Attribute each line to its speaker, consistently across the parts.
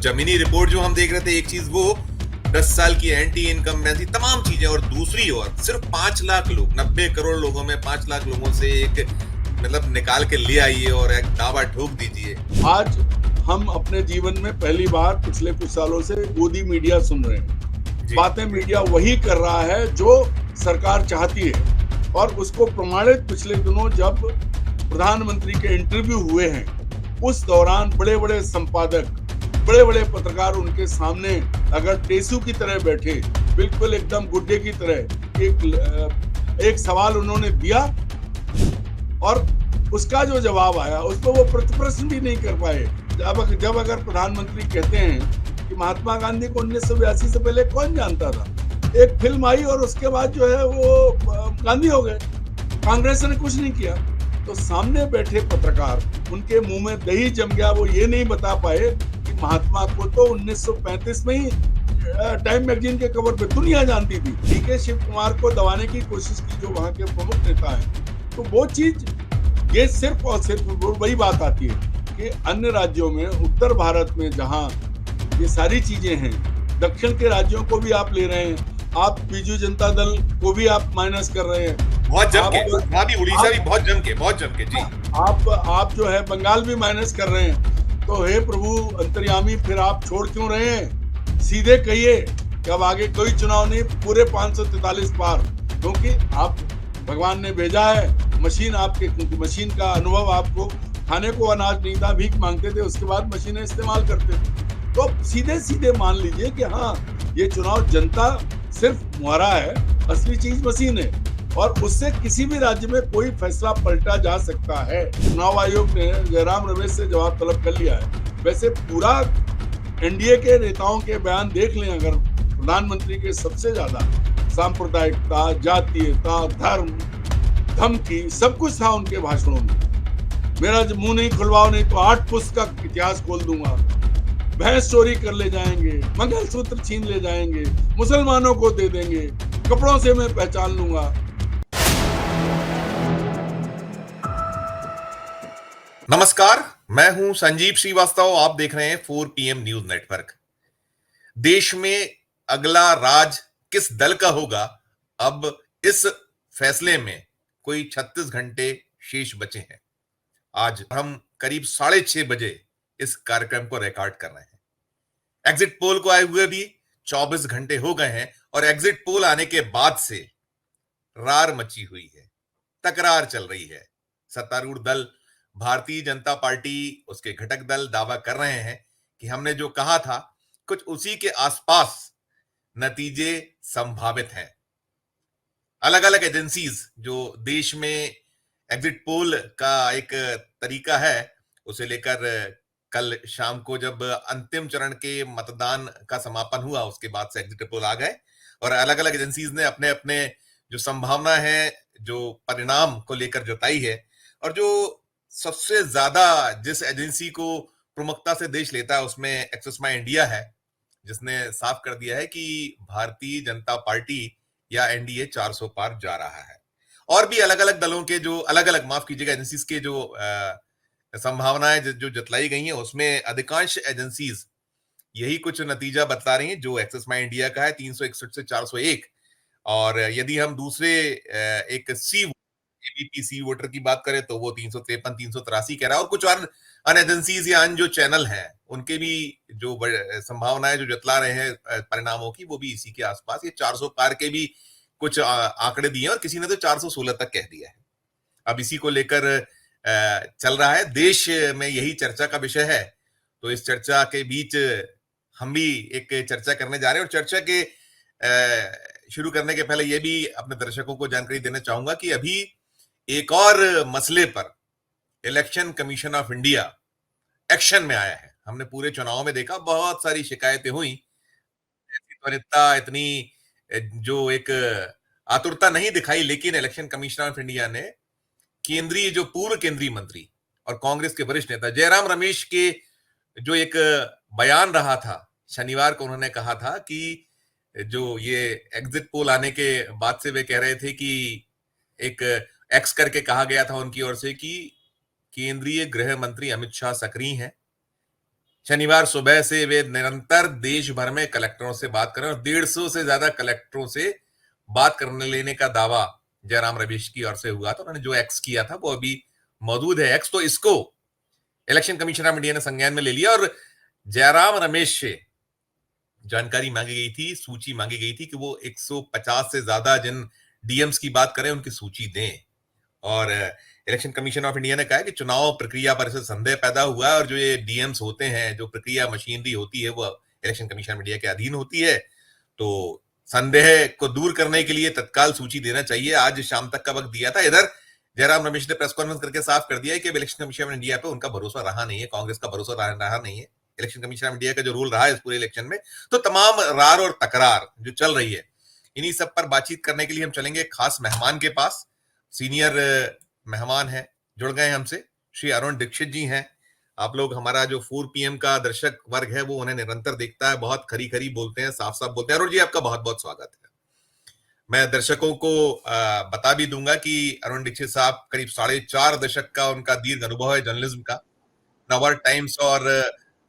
Speaker 1: जमीनी रिपोर्ट जो हम देख रहे थे, एक चीज वो 10 साल की एंटी इनकम्बेंसी, तमाम चीजें, और दूसरी ओर सिर्फ 5 लाख लोग, 90 करोड़ लोगों में 5 लाख लोगों से एक मतलब निकाल के ले आइए और एक दावा ठोक दीजिए।
Speaker 2: आज हम अपने जीवन में पहली बार पिछले कुछ सालों से गोदी मीडिया सुन रहे हैं। बातें मीडिया वही कर रहा है जो सरकार चाहती है, और उसको प्रमाणित पिछले दिनों जब प्रधानमंत्री के इंटरव्यू हुए हैं, उस दौरान बड़े बड़े संपादक, बड़े बड़े पत्रकार उनके सामने अगर टेसू की तरह बैठे, बिल्कुल एकदम गुड्डे की तरह एक सवाल उन्होंने दिया और उसका जो जवाब आया उस पर वो प्रतिप्रश्न भी नहीं कर पाए। जब अगर प्रधानमंत्री कहते हैं कि महात्मा गांधी को 1982 से पहले कौन जानता था, एक फिल्म आई और उसके बाद जो है वो गांधी हो गए, कांग्रेस ने कुछ नहीं किया, तो सामने बैठे पत्रकार, उनके मुंह में दही जम गया। वो ये नहीं बता पाए कि महात्मा को तो 1935 में ही टाइम मैगजीन के कवर पे दुनिया जानती थी। डीके शिव कुमार को दबाने की कोशिश की, जो वहां के प्रमुख नेता है। तो वो चीज, ये सिर्फ और सिर्फ वही बात आती है कि अन्य राज्यों में, उत्तर भारत में जहां ये सारी चीजें हैं, दक्षिण के राज्यों को भी आप ले रहे हैं, आप बीजू जनता दल को भी आप माइनस कर रहे हैं,
Speaker 1: बहुत जम के, वहां भी उड़ीसा भी बहुत जम के जी,
Speaker 2: आप जो है बंगाल भी माइनस कर रहे हैं। तो हे प्रभु अंतर्यामी, फिर आप छोड़ क्यों रहे हैं? सीधे कहिए कि अब आगे कोई चुनाव नहीं, पूरे 543 पार, क्योंकि आप, भगवान ने भेजा है मशीन, आपके मशीन का अनुभव, आपको खाने को अनाज नहीं था, भीख मांगते थे, उसके बाद मशीनें इस्तेमाल करते थे। तो सीधे सीधे मान लीजिए कि हाँ, ये चुनाव जनता सिर्फ मुहरा है, असली चीज मशीन है, और उससे किसी भी राज्य में कोई फैसला पलटा जा सकता है। चुनाव आयोग ने जयराम रमेश से जवाब तलब कर लिया है। वैसे पूरा एनडीए के नेताओं के बयान देख लें, अगर प्रधानमंत्री के सबसे ज्यादा सांप्रदायिकता, जातीयता, धर्म, धमकी, सब कुछ था उनके भाषणों में। मेरा मुंह नहीं खुलवाओ, नहीं तो 8 पुस्त का इतिहास खोल दूंगा, भैंस चोरी कर ले जाएंगे, मंगलसूत्र छीन ले जाएंगे, मुसलमानों को दे देंगे, कपड़ों से मैं पहचान लूंगा।
Speaker 1: नमस्कार, मैं हूं संजीव श्रीवास्तव, आप देख रहे हैं 4 PM न्यूज नेटवर्क। देश में अगला राज किस दल का होगा, अब इस फैसले में कोई 36 घंटे शेष बचे हैं। आज हम करीब 6:30 बजे इस कार्यक्रम को रिकॉर्ड कर रहे हैं। एग्जिट पोल को आए हुए भी 24 घंटे हो गए हैं, और एग्जिट पोल आने के बाद से रार मची हुई है, तकरार चल रही है। सत्तारूढ़ दल भारतीय जनता पार्टी, उसके घटक दल दावा कर रहे हैं कि हमने जो कहा था कुछ उसी के आसपास नतीजे संभावित हैं। अलग अलग एजेंसीज जो देश में एग्जिट पोल का एक तरीका है, उसे लेकर कल शाम को जब अंतिम चरण के मतदान का समापन हुआ, उसके बाद से एग्जिट पोल आ गए, और अलग अलग एजेंसीज ने अपने अपने जो संभावना है, जो परिणाम को लेकर जताई है। और जो सबसे ज्यादा जिस एजेंसी को प्रमुखता से देश लेता है, उसमें एक्सिस माई इंडिया है, जिसने साफ कर दिया है कि भारतीय जनता पार्टी या एनडीए 400 पार जा रहा है। और भी अलग अलग दलों के जो अलग अलग, माफ कीजिएगा, एजेंसीज के जो संभावनाएं जो जतलाई गई हैं, उसमें अधिकांश एजेंसीज यही कुछ नतीजा बतला रही हैं जो एक्सिस माई इंडिया का है, 361 से 401। और यदि हम दूसरे एक एबीपी सी वोटर की बात करें तो वो 353 383 कह रहा है। और कुछ और अन एजेंसीज या अन जो चैनल हैं, उनके भी जो संभावनाएं जो जतला रहे हैं परिणामों की, वो भी इसी के आसपास, ये 400 पार के भी कुछ आंकड़े दिए, और किसी ने तो 416 तक कह दिया है। अब इसी को लेकर चल रहा है, देश में यही चर्चा का विषय है। तो इस चर्चा के बीच हम भी एक चर्चा करने जा रहे हैं, और चर्चा के शुरू करने के पहले ये भी अपने दर्शकों को जानकारी देना चाहूंगा कि अभी एक और मसले पर election commission of India action में आया है। हमने पूरे चुनाव में देखा, बहुत सारी शिकायतें हुई, ऐसी त्वरितता, इतनी जो एक आतुरता नहीं दिखाई, लेकिन इलेक्शन कमीशन ऑफ इंडिया ने केंद्रीय, जो पूर्व केंद्रीय मंत्री और कांग्रेस के वरिष्ठ नेता जयराम रमेश के जो एक बयान रहा था शनिवार को, उन्होंने कहा था कि जो ये एग्जिट पोल आने के बाद से वे कह रहे थे कि एक एक्स करके कहा गया था उनकी ओर से कि केंद्रीय गृह मंत्री अमित शाह सक्रिय हैं, शनिवार सुबह से वे निरंतर देश भर में कलेक्टरों से बात कर रहे हैं और 150 से ज्यादा कलेक्टरों से बात करने लेने का दावा जयराम रमेश की ओर से हुआ था। उन्होंने जो एक्स किया था वो अभी मौजूद है एक्स, तो इसको इलेक्शन कमीशन ऑफ इंडिया ने संज्ञान में ले लिया और जयराम रमेश से जानकारी मांगी गई थी, सूची मांगी गई थी कि वो 150 से ज्यादा जिन डीएम्स की बात करें उनकी सूची दें। और इलेक्शन कमीशन ऑफ इंडिया ने कहा है कि चुनाव प्रक्रिया पर इसे संदेह पैदा हुआ है और जो ये डीएम्स होते हैं, जो प्रक्रिया मशीनरी होती है, वो इलेक्शन कमीशन ऑफ इंडिया के अधीन होती है, तो संदेह को दूर करने के लिए तत्काल सूची देना चाहिए। आज शाम तक का वक्त दिया था। इधर जयराम रमेश ने प्रेस कॉन्फ्रेंस करके साफ कर दिया है कि इलेक्शन कमीशन ऑफ इंडिया पे उनका भरोसा रहा नहीं है, कांग्रेस का भरोसा रहा नहीं है। इलेक्शन कमीशन ऑफ इंडिया का जो रूल रहा है इस पूरे इलेक्शन में, तो तमाम रार और तकरार जो चल रही है, इन्हीं सब पर बातचीत करने के लिए हम चलेंगे खास मेहमान के पास। सीनियर मेहमान है, जुड़ गए हमसे, श्री अरुण दीक्षित जी हैं। आप लोग, हमारा जो 4 PM का दर्शक वर्ग है वो उन्हें निरंतर देखता है, बहुत खरी खरी बोलते हैं, साफ साफ बोलते हैं। अरुण जी, आपका बहुत बहुत स्वागत है। मैं दर्शकों को बता भी दूंगा कि अरुण दीक्षित साहब करीब 4.5 दशक का उनका दीर्घ अनुभव है जर्नलिज्म का। नवभारत टाइम्स और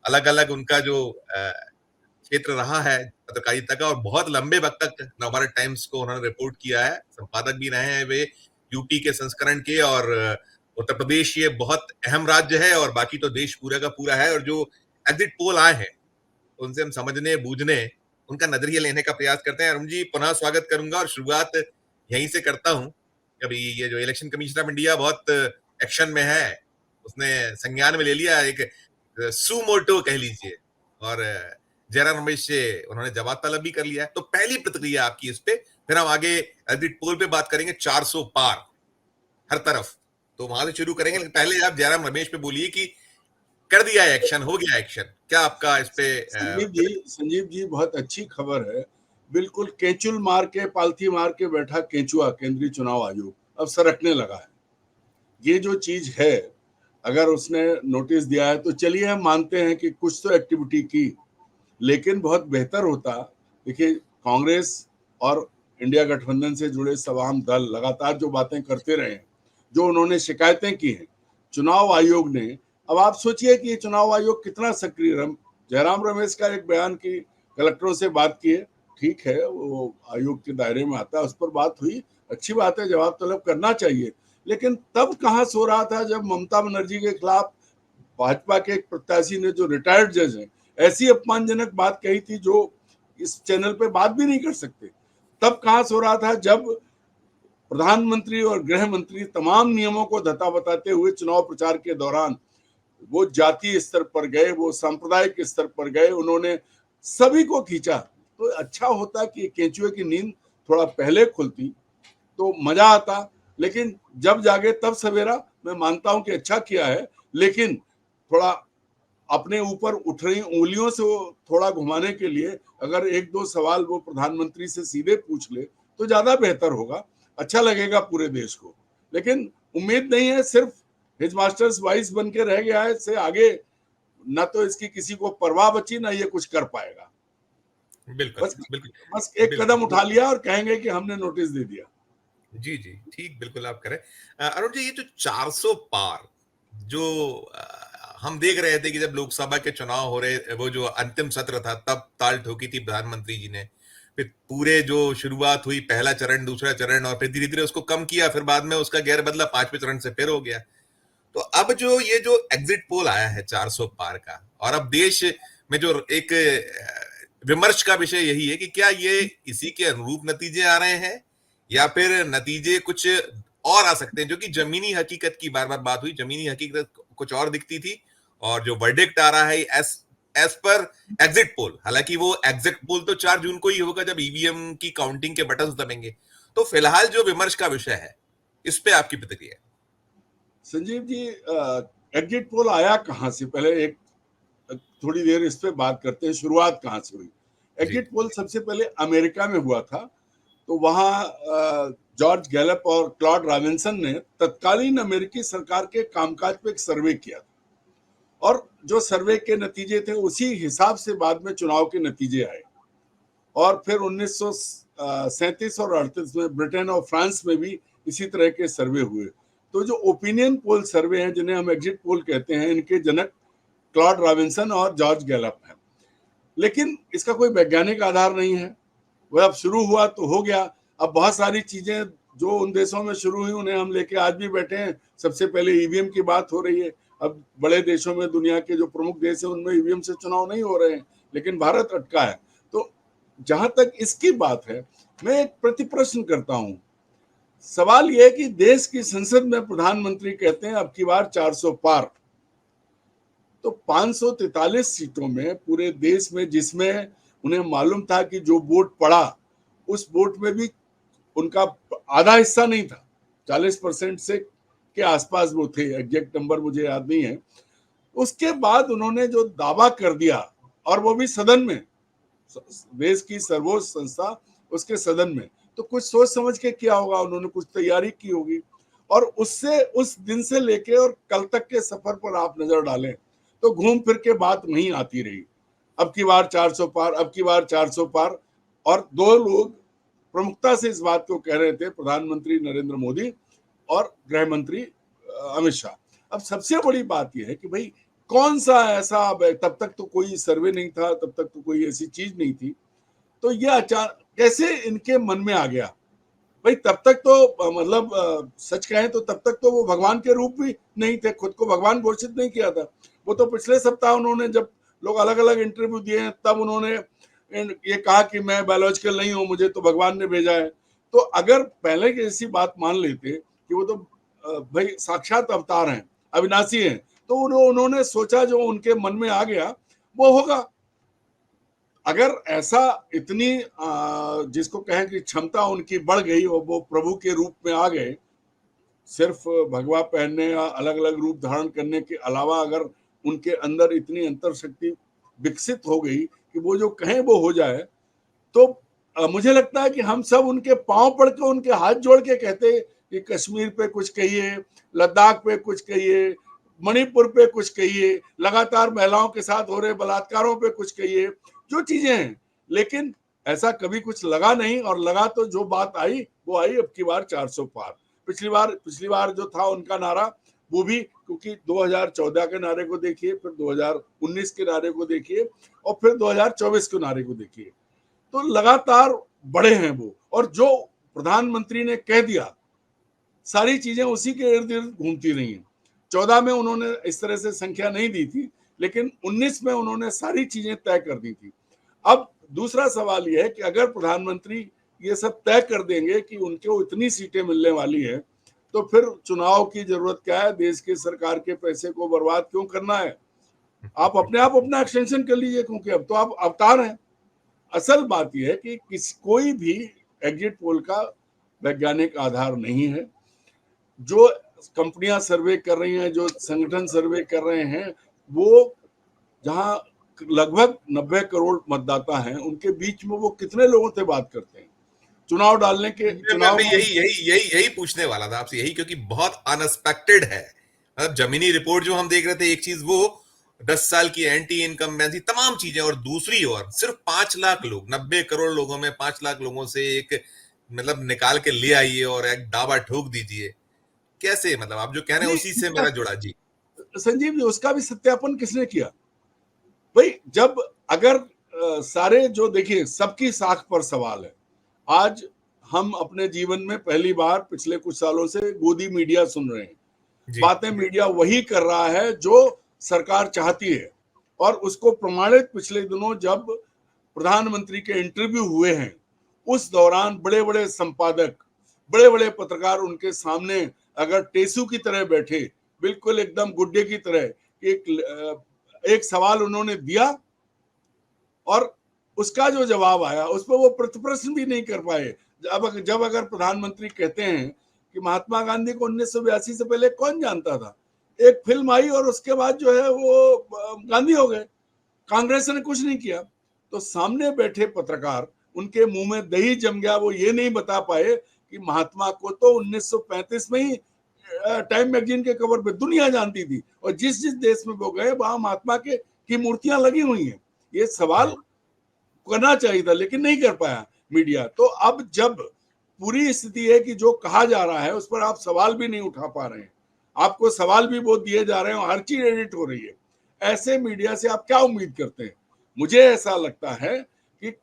Speaker 1: अलग अलग उनका जो क्षेत्र रहा है पत्रकारिता का, और बहुत लंबे वक्त तक नवभारत टाइम्स को उन्होंने रिपोर्ट किया है, संपादक भी रहे हैं वे यूपी के संस्करण के। और उत्तर प्रदेश ये बहुत अहम राज्य है और बाकी तो देश पूरा का पूरा है। और जो एग्जिट पोल आए हैं उनसे हम समझने बूझने, उनका नजरिया लेने का प्रयास करते हैं। अरुण जी, पुनः स्वागत करूंगा और शुरुआत यहीं से करता हूं। अभी ये जो इलेक्शन कमीशन ऑफ इंडिया बहुत एक्शन में है, उसने संज्ञान में ले लिया, एक सुमोटो कह लीजिए, और जयराम रमेश से उन्होंने जवाब तलब भी कर लिया है। तो पहली प्रतिक्रिया आपकी इस पे, फिर हम आगे एग्जिट पोल पे बात करेंगे। 400 पार हर तरफ, तो वहां से शुरू करेंगे। लेकिन पहले आप जयराम रमेश पे बोलिए कि कर दिया एक्शन, हो गया एक्शन, क्या आपका इस पे?
Speaker 2: संजीव जी बहुत अच्छी खबर है। बिल्कुल केंचुल मार के, पालथी मार के बैठा केंचुआ केंद्रीय चुनाव आयोग अब सरकने लगा है। ये जो चीज है, अगर उसने नोटिस दिया है तो चलिए हम मानते हैं कि कुछ तो एक्टिविटी की, लेकिन बहुत बेहतर होता। देखिए, कांग्रेस और इंडिया गठबंधन से जुड़े तमाम दल लगातार जो बातें करते रहे, जो उन्होंने शिकायतें की हैं चुनाव आयोग ने, अब आप सोचिए कि ये चुनाव आयोग कितना सक्रिय रहा। जयराम रमेश का एक बयान की कलेक्टरों से बात की है, ठीक है, वो आयोग के दायरे में आता है, उस पर बात हुई, अच्छी बात है, जवाब तलब करना चाहिए। लेकिन तब कहाँ सो रहा था जब ममता बनर्जी के खिलाफ भाजपा के एक प्रत्याशी ने, जो रिटायर्ड जज है, ऐसी अपमानजनक बात कही थी जो इस चैनल पे बात भी नहीं कर सकते। तब कहाँ सो रहा था जब प्रधानमंत्री और गृह मंत्री तमाम नियमों को धता बताते हुए चुनाव प्रचार के दौरान वो जातीय स्तर पर गए, वो सांप्रदायिक स्तर पर गए, उन्होंने सभी को खींचा। तो अच्छा होता कि केंचुए की नींद थोड़ा पहले खुलती तो मजा आता, लेकिन जब जागे तब सवेरा। मैं मानता हूं कि अच्छा किया है, लेकिन थोड़ा अपने ऊपर उठ रही उंगलियों से वो थोड़ा घुमाने के लिए अगर एक दो सवाल वो प्रधानमंत्री से सीधे पूछ ले तो ज्यादा बेहतर होगा, अच्छा लगेगा पूरे देश को। लेकिन उम्मीद नहीं है, सिर्फ हिज मास्टर्स वाइस बन के रह गया है, इससे आगे ना तो इसकी किसी को परवाह बची, ना ये कुछ कर पाएगा।
Speaker 1: बिल्कुल,
Speaker 2: बस एक कदम उठा लिया और कहेंगे कि हमने नोटिस दे दिया।
Speaker 1: जी जी, ठीक, बिल्कुल आप करें। अरुण जी, ये जो 400 पार जो हम देख रहे थे कि जब लोकसभा के चुनाव हो रहे, वो जो अंतिम सत्र था, तब ताल ठोकी थी प्रधानमंत्री जी ने। फिर पूरे जो शुरुआत हुई, पहला चरण, दूसरा चरण, और फिर धीरे धीरे उसको कम किया, फिर बाद में उसका गेर बदला, 5वें चरण से फिर हो गया। तो अब जो ये जो एग्जिट पोल आया है 400 पार का, और अब देश में जो एक विमर्श का विषय यही है कि क्या ये इसी के अनुरूप नतीजे आ रहे हैं या फिर नतीजे कुछ और आ सकते हैं। जो कि जमीनी हकीकत की बार बार बात हुई, जमीनी हकीकत कुछ और दिखती थी, और जो वर्डिक्ट आ रहा है एस पर एग्जिट पोल, हालांकि वो एग्जिट पोल तो 4 जून को ही होगा जब ईवीएम की काउंटिंग के बटन दबेंगे। तो फिलहाल जो विमर्श का विषय है, इस पे आपकी प्रतिक्रिया?
Speaker 2: संजीव जी, एग्जिट पोल आया कहां से, पहले एक थोड़ी देर इस पे बात करते हैं, शुरुआत कहां से हुई। एग्जिट पोल सबसे पहले अमेरिका में हुआ था। तो वहां जॉर्ज गैलप और क्लॉड रॉबिन्सन ने तत्कालीन अमेरिकी सरकार के कामकाज पे एक सर्वे किया था, और जो सर्वे के नतीजे थे उसी हिसाब से बाद में चुनाव के नतीजे आए। और फिर 1937 और 38 में ब्रिटेन और फ्रांस में भी इसी तरह के सर्वे हुए। तो जो ओपिनियन पोल सर्वे हैं, जिन्हें हम एग्जिट पोल कहते हैं, इनके जनक क्लॉड रॉबिन्सन और जॉर्ज गैलप है। लेकिन इसका कोई वैज्ञानिक आधार नहीं है। वह अब शुरू हुआ तो हो गया। अब बहुत सारी चीजें जो उन देशों में शुरू हुई उन्हें हम लेके आज भी बैठे हैं। सबसे पहले ईवीएम की बात हो रही है। अब बड़े देशों में, दुनिया के जो प्रमुख देश है, उनमें ईवीएम से चुनाव नहीं हो रहे हैं, लेकिन भारत अटका है। तो जहां तक इसकी बात है, मैं एक प्रति प्रश्न करता हूं। सवाल यह है कि देश की संसद में प्रधानमंत्री कहते हैं अब की बार 400 पार। तो 543 सीटों में पूरे देश में, जिसमें उन्हें मालूम था कि जो वोट पड़ा उस वोट में भी उनका आधा हिस्सा नहीं था, 40% से के आसपास वो थे, एग्जैक्ट नंबर मुझे याद नहीं है। उसके बाद उन्होंने जो दावा कर दिया, और वो भी सदन में, देश की सर्वोच्च संस्था उसके सदन में, तो कुछ सोच समझ के किया होगा, उन्होंने कुछ तैयारी की होगी। और उससे, उस दिन से लेके और कल तक के सफर पर आप नजर डालें तो घूम फिर के बात वहीं आती रही, अब की बार 400 पार, अब की बार 400 पार। और दो लोग प्रमुखता से इस बात को कह रहे थे, प्रधानमंत्री नरेंद्र मोदी और गृह मंत्री अमित शाह। अब सबसे बड़ी बात यह है कि भाई कौन सा ऐसा, तब तक तो कोई सर्वे नहीं था, तब तक तो कोई ऐसी चीज नहीं थी, तो यह अचानक कैसे इनके मन में आ गया? भाई तब तक तो मतलब सच कहें तो तब तक तो वो भगवान के रूप भी नहीं थे, खुद को भगवान घोषित नहीं किया था। वो तो पिछले सप्ताह उन्होंने, जब लोग अलग अलग इंटरव्यू दिए हैं, तब उन्होंने ये कहा कि मैं बायोलॉजिकल नहीं हूं, मुझे तो भगवान ने भेजा है। तो अगर पहले की ऐसी बात मान लेते कि वो तो भाई साक्षात अवतार हैं, अविनाशी हैं, तो उन्होंने सोचा जो उनके मन में आ गया वो होगा। अगर ऐसा इतनी जिसको कहें कि क्षमता उनकी बढ़ गई और वो प्रभु के रूप में आ गए, सिर्फ भगवा पहनने या अलग अलग रूप धारण करने के अलावा अगर उनके अंदर इतनी अंतर शक्ति विकसित हो गई कि वो जो कहें वो हो जाए, तो मुझे लगता है कि हम सब उनके पांव पड़ के, उनके हाथ जोड़ के कहते कि कश्मीर पे कुछ कहिए, लद्दाख पे कुछ कहिए, मणिपुर पे कुछ कहिए, लगातार महिलाओं के साथ हो रहे बलात्कारों पे कुछ कहिए, जो चीजें हैं। लेकिन ऐसा कभी कुछ लगा नहीं, और लगा तो जो बात आई वो आई अब की बार 400 पार। पिछली बार जो था उनका नारा, वो भी, क्योंकि 2014 के नारे को देखिए, फिर 2019 के नारे को देखिए, और फिर 2024 के नारे को देखिए, तो लगातार बड़े हैं वो। और जो प्रधानमंत्री ने कह दिया, सारी चीजें उसी के इर्द गिर्द घूमती रही हैं। 14 में उन्होंने इस तरह से संख्या नहीं दी थी, लेकिन 19 में उन्होंने सारी चीजें तय कर दी थी। अब दूसरा सवाल यह है कि अगर प्रधानमंत्री ये सब तय कर देंगे कि उनको इतनी सीटें मिलने वाली है, तो फिर चुनाव की जरूरत क्या है? देश की सरकार के पैसे को बर्बाद क्यों करना है? आप अपना एक्सटेंशन कर लीजिए, क्योंकि अब तो आप अवतार हैं। असल बात यह है कि कोई भी एग्जिट पोल का वैज्ञानिक आधार नहीं है। जो कंपनियां सर्वे कर रही हैं, जो संगठन सर्वे कर रहे हैं, वो जहां लगभग 90 करोड़ मतदाता हैं, उनके बीच में वो कितने लोगों से बात करते हैं? चुनाव डालने के
Speaker 1: मैं यही पूछने वाला था आपसे, यही, क्योंकि बहुत अनएक्सपेक्टेड है। मतलब जमीनी रिपोर्ट जो हम देख रहे थे, एक चीज वो 10 साल की एंटी इनकम्बेंसी, तमाम चीजें, और दूसरी ओर सिर्फ 5 लाख लोग, 90 करोड़ लोगों में 5 लाख लोगों से एक मतलब निकाल के ले आइए और एक दावा ठोक दीजिए। कैसे, मतलब आप जो कह रहे हैं उसी से मेरा जुड़ा। जी
Speaker 2: संजीव जी, उसका भी सत्यापन किसने किया भाई? जब अगर सारे जो, देखिए, सबकी साख पर सवाल है। आज हम अपने जीवन में पहली बार पिछले कुछ सालों से गोदी मीडिया सुन रहे हैं। बातें मीडिया वही कर रहा है जो सरकार चाहती है, और उसको प्रमाणित पिछले दिनों जब प्रधानमंत्री के इंटरव्यू हुए हैं, उस दौरान बड़े बड़े संपादक, बड़े बड़े पत्रकार उनके सामने अगर टेसू की तरह बैठे, बिल्कुल एकदम गुड्डे की तरह, एक सवाल उन्होंने दिया और उसका जो जवाब आया उस पर वो प्रतिप्रश्न भी नहीं कर पाए। जब अगर प्रधानमंत्री कहते हैं कि महात्मा गांधी को 1982 से पहले कौन जानता था, एक फिल्म आई और उसके बाद जो है वो गांधी हो गए, कांग्रेस ने कुछ नहीं किया। तो सामने बैठे पत्रकार, उनके मुंह में दही जम गया, वो ये नहीं बता पाए कि महात्मा को तो 1935 में ही टाइम मैगजीन के कवर पे दुनिया जानती थी, और जिस जिस देश में वो गए वहां महात्मा के की मूर्तियां लगी हुई हैं। ये सवाल करना चाहिए था, लेकिन नहीं कर पाया मीडिया। तो अब जब पूरी स्थिति है कि जो कहा जा रहा है उस पर आप सवाल भी नहीं उठा पा रहे हैं, आपको सवाल भी वो दिए जा रहे हैं और हर चीज एडिट हो रही है, ऐसे मीडिया से आप क्या उम्मीद करते हैं? मुझे ऐसा लगता है कि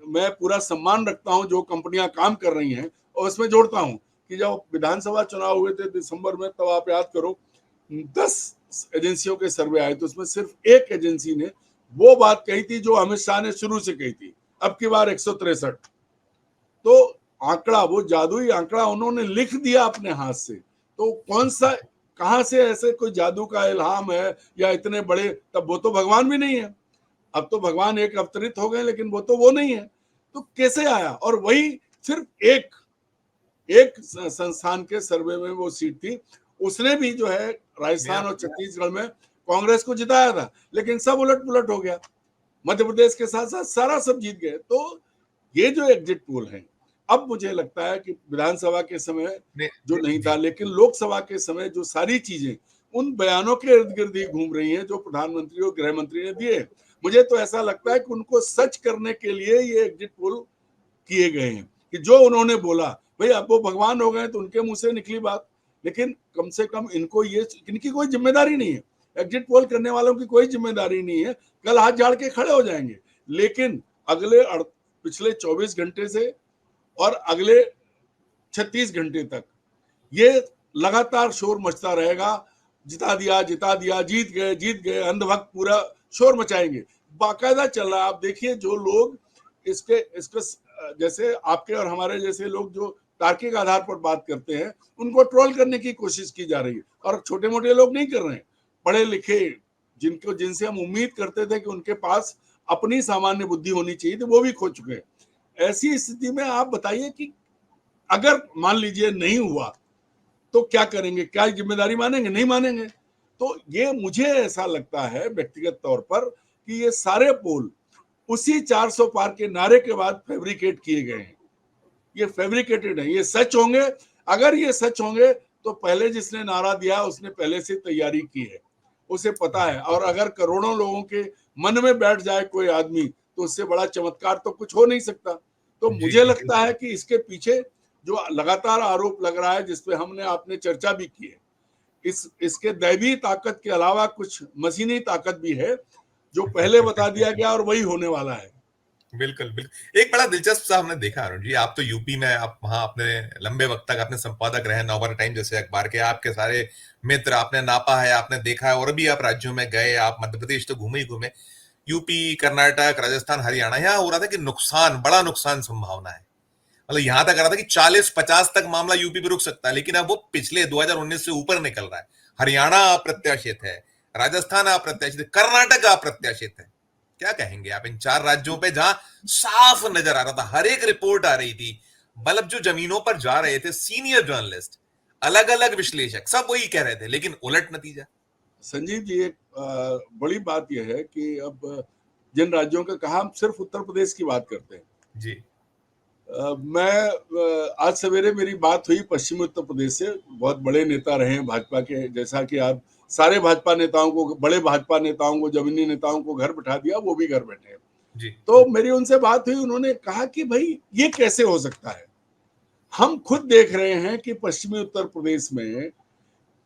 Speaker 2: मैं पूरा सम्मान रखता हूं जो कंपनियां काम कर रही हैं, और उसमें जोड़ता हूं कि जब विधानसभा चुनाव हुए थे दिसंबर में, तब आप याद करो 10 एजेंसियों के सर्वे आए, तो उसमें सिर्फ एक एजेंसी ने वो बात कही थी जो अमित शाह ने शुरू से कही थी, अब की बार 163। तो आंकड़ा, वो जादुई आंकड़ा उन्होंने लिख दिया अपने हाथ से। तो कौन सा, कहां से ऐसे कोई जादू का इल्हाम है या इतने बड़े, तब वो तो भगवान भी नहीं है। अब तो भगवान एक अवतरित हो गए, लेकिन वो तो वो नहीं है। तो कैसे आया? और वही सिर्फ एक संस्थान के सर्वे में वो सीट थी, उसने भी जो है राजस्थान और छत्तीसगढ़ में कांग्रेस को जिताया था, लेकिन सब उलट पुलट हो गया। मध्य प्रदेश के साथ साथ सारा सब जीत गए। तो ये जो एग्जिट पोल है, अब मुझे लगता है कि विधानसभा के समय जो नहीं था, लेकिन लोकसभा के समय जो सारी चीजें उन बयानों के इर्द गिर्द ही घूम रही हैं जो प्रधानमंत्री और गृह मंत्री ने दिए। मुझे तो ऐसा लगता है कि उनको सच करने के लिए ये एग्जिट पोल किए गए हैं, कि जो उन्होंने बोला, भाई अब वो भगवान हो गए तो उनके मुंह से निकली बात, लेकिन कम से कम इनको ये, इनकी कोई जिम्मेदारी नहीं है, एग्जिट पोल करने वालों की कोई जिम्मेदारी नहीं है। कल हाथ झाड़ के खड़े हो जाएंगे, लेकिन पिछले 24 घंटे से और अगले 36 घंटे तक ये लगातार शोर मचता रहेगा, जिता दिया जिता दिया, जीत गए, अंधभक्त पूरा शोर मचाएंगे, बाकायदा चल रहा है। आप देखिए जो लोग इसके जैसे आपके और हमारे जैसे लोग जो तार्किक आधार पर बात करते हैं, उनको ट्रोल करने की कोशिश की जा रही है, और छोटे मोटे लोग नहीं कर रहे हैं, पढ़े लिखे जिनसे हम उम्मीद करते थे कि उनके पास अपनी सामान्य बुद्धि होनी चाहिए थी, वो भी खो चुके हैं। ऐसी स्थिति में आप बताइए कि अगर मान लीजिए नहीं हुआ तो क्या करेंगे? क्या जिम्मेदारी मानेंगे? नहीं मानेंगे। तो ये मुझे ऐसा लगता है व्यक्तिगत तौर पर कि ये सारे पोल उसी 400 पार के नारे के बाद फैब्रिकेट किए गए हैं। ये फैब्रिकेटेड है, ये सच होंगे। अगर ये सच होंगे तो पहले जिसने नारा दिया उसने पहले से तैयारी की है, उसे पता है। और अगर करोड़ों लोगों के मन में बैठ जाए कोई आदमी, तो उससे बड़ा चमत्कार तो कुछ हो नहीं सकता। तो मुझे लगता है कि इसके पीछे जो लगातार आरोप लग रहा है, जिसपे आपने चर्चा भी की है, इसके दैवी ताकत के अलावा कुछ मशीनी ताकत भी है, जो पहले बता दिया गया और वही होने वाला है।
Speaker 1: बिल्कुल बिल्कुल। एक बड़ा दिलचस्प सा हमने देखा अरुण जी, आप तो यूपी में, आप वहां अपने लंबे वक्त तक आपने संपादक रहे नवभारत टाइम जैसे अखबार के, आपके सारे मित्र, आपने नापा है, आपने देखा है, और भी आप राज्यों में गए, आप मध्य प्रदेश तो घूमे ही घूमे, यूपी, कर्नाटक, राजस्थान, हरियाणा, यहाँ हो रहा था कि नुकसान, बड़ा नुकसान संभावना है। मतलब यहां तक आ रहा था कि 40-50 तक मामला यूपी पे रुक सकता है, लेकिन अब वो पिछले 2019 से ऊपर निकल रहा है। हरियाणा अप्रत्याशित है, राजस्थान अप्रत्याशित है, कर्नाटक अप्रत्याशित है। क्या कहेंगे आप इन 4 राज्यों पे जहां साफ नजर आ रहा था, हर एक रिपोर्ट आ रही थी, मतलब जो जमीनों पर जा रहे थे सीनियर जर्नलिस्ट, अलग अलग विश्लेषक, सब वही कह रहे थे, लेकिन उलट नतीजा।
Speaker 2: संजीव जी, एक बड़ी बात यह है कि अब जिन राज्यों का कहा, हम सिर्फ उत्तर प्रदेश की बात करते हैं
Speaker 1: जी।
Speaker 2: मैं आज सवेरे मेरी बात हुई पश्चिमी उत्तर प्रदेश से, बहुत बड़े नेता रहे हैं भाजपा के, जैसा कि आप सारे भाजपा नेताओं को, बड़े भाजपा नेताओं को, जमीनी नेताओं को घर बिठा दिया, वो भी घर बैठे हैं।
Speaker 1: जी।
Speaker 2: तो मेरी उनसे बात हुई, उन्होंने कहा कि भाई ये कैसे हो सकता है, हम खुद देख रहे हैं कि पश्चिमी उत्तर प्रदेश में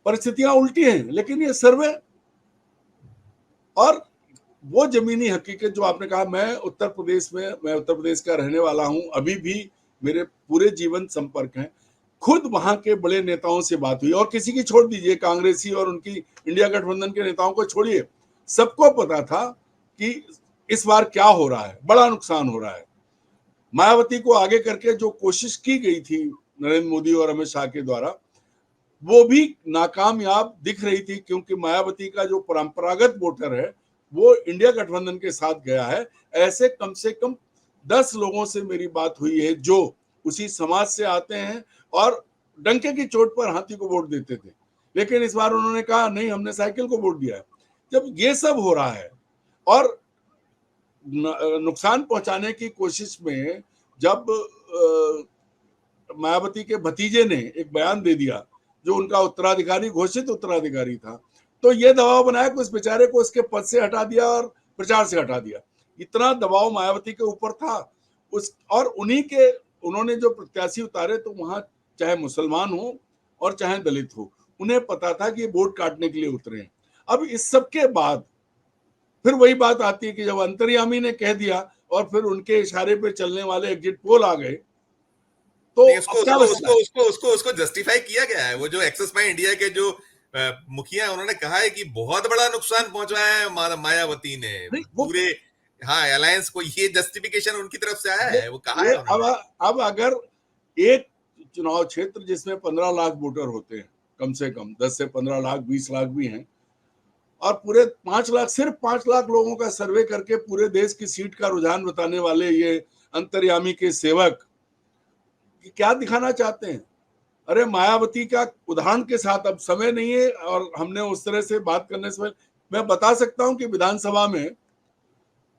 Speaker 2: परिस्थितियां उल्टी हैं, लेकिन ये सर्वे और वो जमीनी हकीकत जो आपने कहा, मैं उत्तर प्रदेश का रहने वाला हूं, अभी भी मेरे पूरे जीवन संपर्क हैं, खुद वहां के बड़े नेताओं से बात हुई, और किसी की छोड़ दीजिए, कांग्रेसी और उनकी इंडिया गठबंधन के नेताओं को छोड़िए, सबको पता था कि इस बार क्या हो रहा है, बड़ा नुकसान हो रहा है। मायावती को आगे करके जो कोशिश की गई थी नरेंद्र मोदी और अमित शाह के द्वारा, वो भी नाकामयाब दिख रही थी, क्योंकि मायावती का जो परंपरागत वोटर है वो इंडिया गठबंधन के साथ गया है। ऐसे कम से कम 10 लोगों से मेरी बात हुई है जो उसी समाज से आते हैं और डंके की चोट पर हाथी को वोट देते थे, लेकिन इस बार उन्होंने कहा नहीं, हमने साइकिल को वोट दिया है। जब ये सब हो रहा है और नुकसान पहुंचाने की कोशिश में जब मायावती के भतीजे ने एक बयान दे दिया, जो उनका उत्तराधिकारी, घोषित उत्तराधिकारी था, तो ये दबाव बनाया कि उस बेचारे को उसके पद से हटा दिया और प्रचार से हटा दिया। इतना दबाव मायावती के ऊपर था और उन्होंने जो प्रत्याशी उतारे, तो वहां चाहे मुसलमान हो और चाहे दलित हो, उन्हें पता था कि ये वोट काटने के लिए उतरे हैं। अब इस सब के बाद फिर वही बात आती है कि जब अंतर्यामी ने कह दिया और फिर उनके इशारे पे चलने वाले एग्जिट पोल आ गए, तो
Speaker 1: नहीं,
Speaker 2: अब
Speaker 1: उसको
Speaker 2: क्या
Speaker 1: उसको
Speaker 2: बचता
Speaker 1: उसको
Speaker 2: है?
Speaker 1: उसको उसको उसको जस्टिफाई किया गया है। वो जो एक्सिस बैंक इंडिया के जो मुखिया हैं, उन्होंने कहा है कि बहुत बड़ा नुकसान पहुंचाया है मायावती ने
Speaker 2: नहीं वो
Speaker 1: पूरे, हाँ, अलायंस को। ये जस्टिफिकेशन उनकी तरफ से आया
Speaker 2: ये,
Speaker 1: है, वो कहा
Speaker 2: ये
Speaker 1: है उन्होंने।
Speaker 2: अब अगर एक चुनाव क्षेत्र जिसमें 15 लाख वोटर होते हैं, कम से कम 10 से 15 लाख, 20 लाख भी हैं, और पूरे 5 लाख, सिर्फ 5 लाख लोगों का सर्वे करके पूरे देश की सीट का रुझान बताने वाले ये अंतर्यामी के सेवक क्या दिखाना चाहते हैं? अरे मायावती का उदाहरण के साथ, अब समय नहीं है और हमने उस तरह से बात करने से मैं बता सकता हूं कि विधानसभा में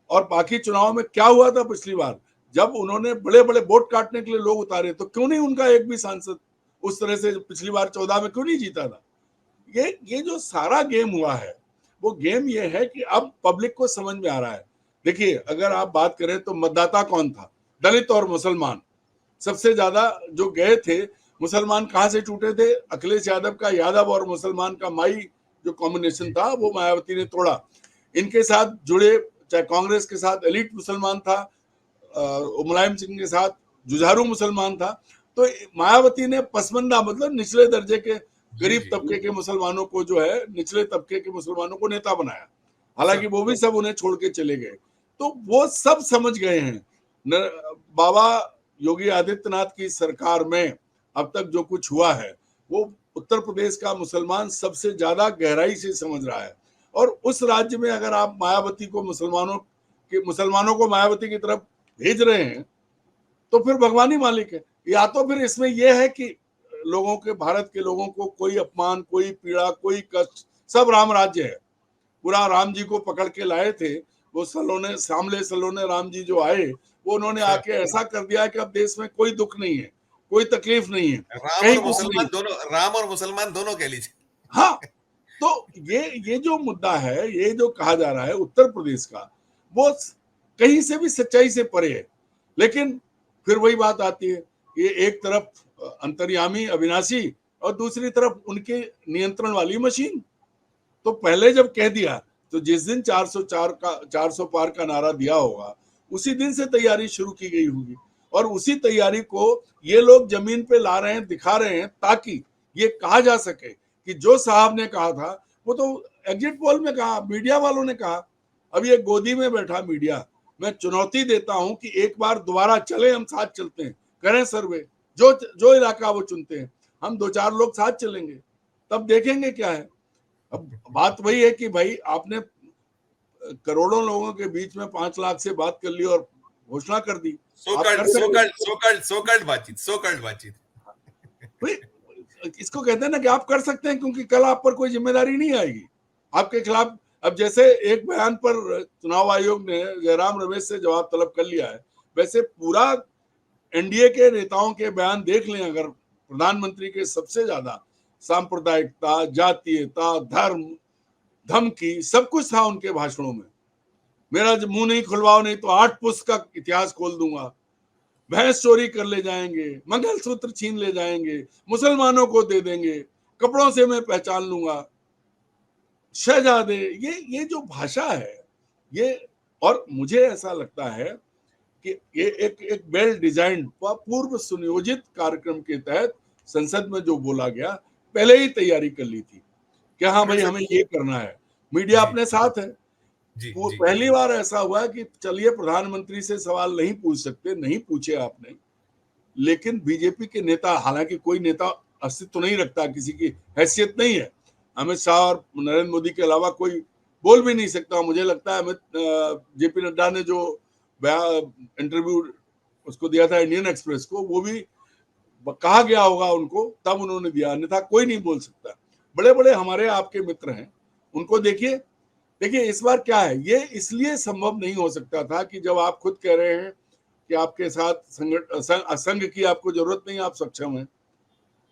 Speaker 2: और बाकी चुनाव में क्या हुआ था पिछली बार। जब उन्होंने बड़े बड़े वोट काटने के लिए लोग उतारे, तो क्यों नहीं उनका एक भी सांसद उस तरह से पिछली बार 14 में क्यों नहीं जीता था? ये जो सारा गेम हुआ है, वो गेम ये है कि अब पब्लिक को समझ में आ रहा है। देखिए, अगर आप बात करें तो मतदाता कौन था? दलित और मुसलमान सबसे ज्यादा जो गए थे। मुसलमान कहाँ से टूटे थे? अखिलेश यादव का यादव और मुसलमान का माई जो कॉम्बिनेशन था, वो मायावती ने तोड़ा। इनके साथ जुड़े, चाहे कांग्रेस के साथ एलिट मुसलमान था, मुलायम सिंह के साथ जुझारू मुसलमान था, तो मायावती ने पसमंदा मतलब निचले दर्जे के
Speaker 1: जी
Speaker 2: गरीब
Speaker 1: जी,
Speaker 2: तबके के मुसलमानों को, जो है निचले तबके के मुसलमानों को नेता बनाया। हालांकि
Speaker 1: सब
Speaker 2: वो भी सब उन्हें छोड़ के चले गए। तो वो सब समझ गए हैं बाबा योगी आदित्यनाथ की सरकार में अब तक जो कुछ हुआ है, वो उत्तर प्रदेश का मुसलमान सबसे ज्यादा गहराई से समझ रहा है। और उस राज्य में अगर आप मायावती को मुसलमानों को मायावती की तरफ भेज रहे हैं, तो फिर भगवान ही मालिक है। या तो फिर इसमें यह है कि लोगों के, भारत के लोगों को कोई अपमान, कोई पीड़ा, कोई कष्ट, सब राम राज्य है। पूरा राम जी को पकड़ के लाए थे वो सामले सलोने राम जी जो आए, वो उन्होंने आके ऐसा कर दिया है कि अब देश में कोई दुख नहीं है, कोई तकलीफ नहीं है,
Speaker 1: राम
Speaker 2: कहीं
Speaker 1: और
Speaker 2: कुछ नहीं।
Speaker 1: मुसलमान दोनों, राम और मुसलमान दोनों कह लीजिए।
Speaker 2: हाँ, तो ये जो मुद्दा है, ये जो कहा जा रहा है उत्तर प्रदेश का, वो कहीं से भी सच्चाई से परे है। लेकिन फिर वही बात आती है, ये एक तरफ अंतर्यामी अविनाशी और दूसरी तरफ उनके नियंत्रण वाली मशीन। तो पहले जब कह दिया, तो जिस दिन 400 पार का नारा दिया होगा, उसी दिन से तैयारी शुरू की गई होगी। और उसी तैयारी को ये लोग जमीन पे ला रहे हैं, दिखा रहे हैं, ताकि ये कहा जा सके कि जो साहब ने कहा था वो तो एग्जिट पोल में कहा, मीडिया वालों ने कहा। अब ये गोदी में बैठा मीडिया, मैं चुनौती देता हूं कि एक बार दोबारा चले, हम साथ चलते हैं, करें सर्वे, जो जो इलाका वो चुनते हैं, हम 2-4 लोग साथ चलेंगे, तब देखेंगे क्या है। अब बात वही है कि भाई आपने करोड़ों लोगों के बीच में 5 लाख से बात कर ली और घोषणा कर दी, आप
Speaker 1: सोकल्ड
Speaker 2: कर सकते
Speaker 1: सोकल्ड सोकल्ड सोकल्ड बातचीत, सोकल्ड बातचीत।
Speaker 2: भाई, इसको कहते हैं ना कि आप कर सकते हैं, क्योंकि कल आप पर कोई जिम्मेदारी नहीं आएगी आपके खिलाफ। अब जैसे एक बयान पर चुनाव आयोग ने जयराम रमेश से जवाब तलब कर लिया है, वैसे पूरा एनडीए के नेताओं के बयान देख लें अगर, प्रधानमंत्री के सबसे ज्यादा सांप्रदायिकता, जातीयता, धर्म, धमकी, सब कुछ था उनके भाषणों में। मेरा मुंह नहीं खुलवाओ, नहीं तो 8 पुस्त का इतिहास खोल दूंगा, भैंस चोरी कर ले जाएंगे, मंगलसूत्र छीन ले जाएंगे, मुसलमानों को दे देंगे, कपड़ों से मैं पहचान लूंगा, शहजादे, ये जो भाषा है ये। और मुझे ऐसा लगता है कि ये एक वेल डिजाइंड, पूर्व सुनियोजित कार्यक्रम के तहत संसद में जो बोला गया, पहले ही तैयारी कर ली थी कि हाँ भाई हमें ये करना है, मीडिया
Speaker 1: जी
Speaker 2: अपने साथ है।
Speaker 1: जी
Speaker 2: वो
Speaker 1: जी।
Speaker 2: पहली बार ऐसा हुआ कि चलिए प्रधानमंत्री से सवाल नहीं पूछ सकते, नहीं पूछे आपने, लेकिन बीजेपी के नेता, हालांकि कोई नेता अस्तित्व तो नहीं रखता, किसी की हैसियत नहीं है, अमित शाह और नरेंद्र मोदी के अलावा कोई बोल भी नहीं सकता। मुझे लगता है जेपी नड्डा ने जो इंटरव्यू उसको दिया था इंडियन एक्सप्रेस को, वो भी कहा गया होगा उनको, तब उन्होंने दिया, अन्यथा कोई नहीं बोल सकता। बड़े बड़े हमारे आपके मित्र हैं, उनको देखिए। देखिए इस बार क्या है, ये इसलिए संभव नहीं हो सकता था कि जब आप खुद कह रहे हैं कि आपके साथ संघ की आपको जरूरत नहीं, आप सक्षम हैं,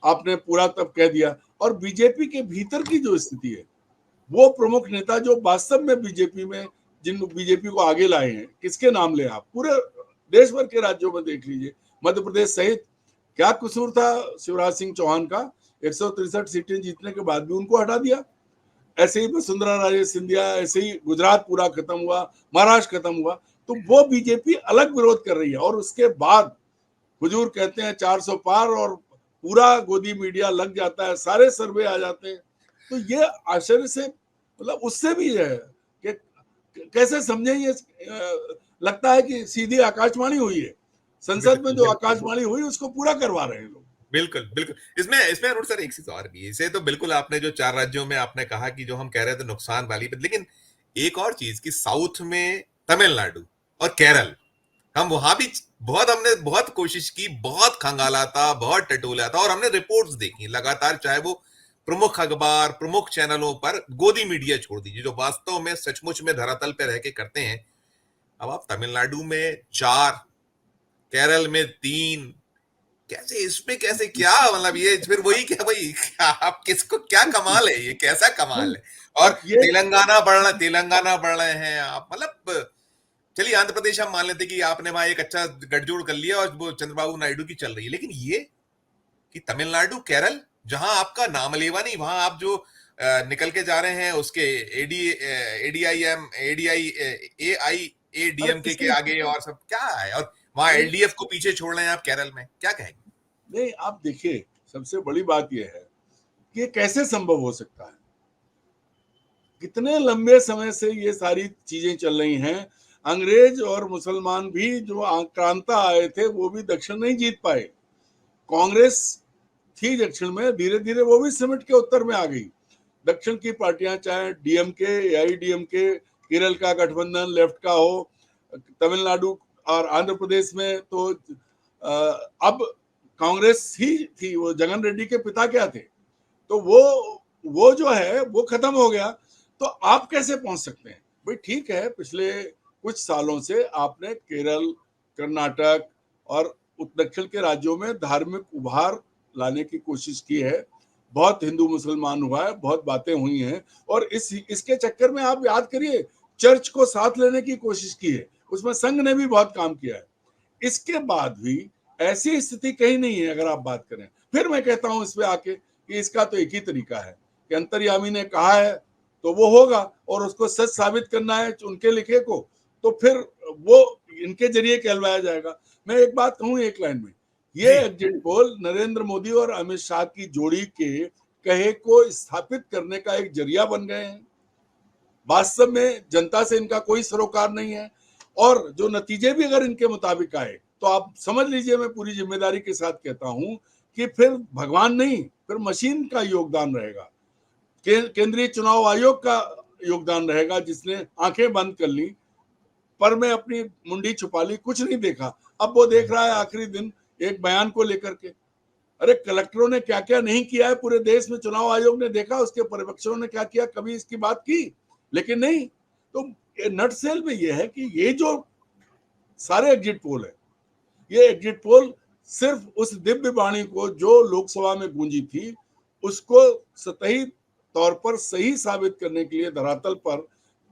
Speaker 2: आपने पूरा तब कह दिया। और बीजेपी के भीतर की जो स्थिति है, वो प्रमुख नेता जो वास्तव में बीजेपी में, जिन बीजेपी को आगे लाए हैं, किसके नाम ले आप, पूरे देश भर के राज्यों में देख लीजिए, मध्य प्रदेश सहित। क्या कसूर था शिवराज सिंह चौहान का? 163 सीटें जीतने के बाद भी उनको हटा दिया। ऐसे ही वसुंधरा राजे सिंधिया, ऐसे ही गुजरात पूरा खत्म हुआ, महाराष्ट्र खत्म हुआ, तो वो बीजेपी अलग विरोध कर रही है। और उसके बाद हुजूर कहते हैं 400 पार और पूरा गोदी मीडिया लग जाता है, सारे सर्वे आ जाते हैं। तो ये आश्चर्य से मतलब उससे भी है कि कैसे समझे ये, लगता है कि सीधी आकाशवाणी हुई है, संसद में जो आकाशवाणी हुई उसको पूरा करवा रहे हैं लोग।
Speaker 1: बिल्कुल बिल्कुल। इसमें इसमें अरुण सर एक चीज और भी है। इसे तो बिल्कुल आपने जो 4 राज्यों में आपने कहा कि जो हम कह रहे थे नुकसान वाली, लेकिन एक और चीज कि साउथ में तमिलनाडु और केरल, हम वहां भी हमने बहुत कोशिश की, बहुत खंगाला था, बहुत टटोला था, और हमने रिपोर्ट्स देखी लगातार, चाहे वो प्रमुख अखबार, प्रमुख चैनलों पर, गोदी मीडिया छोड़ दीजिए जो वास्तव में सचमुच में धरातल पे रह के करते हैं। अब आप तमिलनाडु में 4, केरल में 3, कैसे इसमें कैसे क्या, मतलब ये फिर वही क्या भाई, आप किसको क्या कमाल है, ये कैसा कमाल है। और
Speaker 2: अब ये
Speaker 1: तेलंगाना बढ़ रहे हैं आप, मतलब चलिए आंध्र प्रदेश हम मान लेते कि आपने वहां एक अच्छा गठजोड़ कर लिया और वो चंद्रबाबू नायडू की चल रही है, लेकिन ये कि तमिलनाडु केरल जहां आपका नाम लेवा नहीं, वहां आप जो निकल के जा रहे हैं उसके एडीआईएम एडीआई एआई एडीएमके के आगे और सब क्या है, और वहां एलडीएफ को पीछे छोड़ रहे हैं आप केरल में, क्या कहेंगे?
Speaker 2: नहीं, आप देखिए, सबसे बड़ी बात यह है कि ये कैसे संभव हो सकता है। कितने लंबे समय से ये सारी चीजें चल रही हैं। अंग्रेज और मुसलमान भी जो आक्रांता आए थे वो भी दक्षिण नहीं जीत पाए। कांग्रेस थी दक्षिण में, धीरे धीरे वो भी सिमट के उत्तर में आ गई। दक्षिण की पार्टियां चाहे डीएमके, एआईडीएमके, केरल का गठबंधन लेफ्ट का हो, तमिलनाडु और आंध्र प्रदेश में तो अब कांग्रेस ही थी। वो जगन रेड्डी के पिता क्या थे, तो वो जो है वो खत्म हो गया। तो आप कैसे पहुंच सकते हैं भाई? ठीक है, पिछले कुछ सालों से आपने केरल, कर्नाटक और दक्षिण के राज्यों में धार्मिक उभार लाने की कोशिश की है, बहुत हिंदू मुसलमान हुआ है, बहुत बातें हुई हैं। और इसके चक्कर में आप याद करिए, चर्च को साथ लेने की कोशिश की है, उसमें संघ ने भी बहुत काम किया है। इसके बाद भी ऐसी स्थिति कहीं नहीं है। अगर आप बात करें, फिर मैं कहता हूं इस पे आके कि इसका तो एक ही तरीका है कि अंतर्यामी ने कहा है तो वो होगा, और उसको सच साबित करना है उनके लिखे को, तो फिर वो इनके जरिए कहलवाया जाएगा। मैं एक बात कहूं एक लाइन में, ये एग्जिट पोल नरेंद्र मोदी और अमित शाह की जोड़ी के कहे को स्थापित करने का एक जरिया बन गए हैं। वास्तव में जनता से इनका कोई सरोकार नहीं है, और जो नतीजे भी अगर इनके मुताबिक आए तो आप समझ लीजिए, मैं पूरी जिम्मेदारी के साथ कहता हूं कि फिर भगवान नहीं, फिर मशीन का योगदान रहेगा, केंद्रीय चुनाव आयोग का योगदान रहेगा, जिसने आंखें बंद कर ली पर मैं अपनी मुंडी छुपा ली, कुछ नहीं देखा। अब वो देख रहा है आखिरी दिन एक बयान को लेकर के। अरे कलेक्टरों ने क्या क्या नहीं किया है पूरे देश में, चुनाव आयोग ने देखा, उसके पर्यवेक्षकों ने क्या किया, कभी इसकी बात की? लेकिन नहीं। तो नट सेल में यह है कि ये जो सारे एग्जिट पोल है, ये एग्जिट पोल सिर्फ उस दिव्य वाणी को जो लोकसभा में गूंजी थी उसको सतही तौर पर सही साबित करने के लिए धरातल पर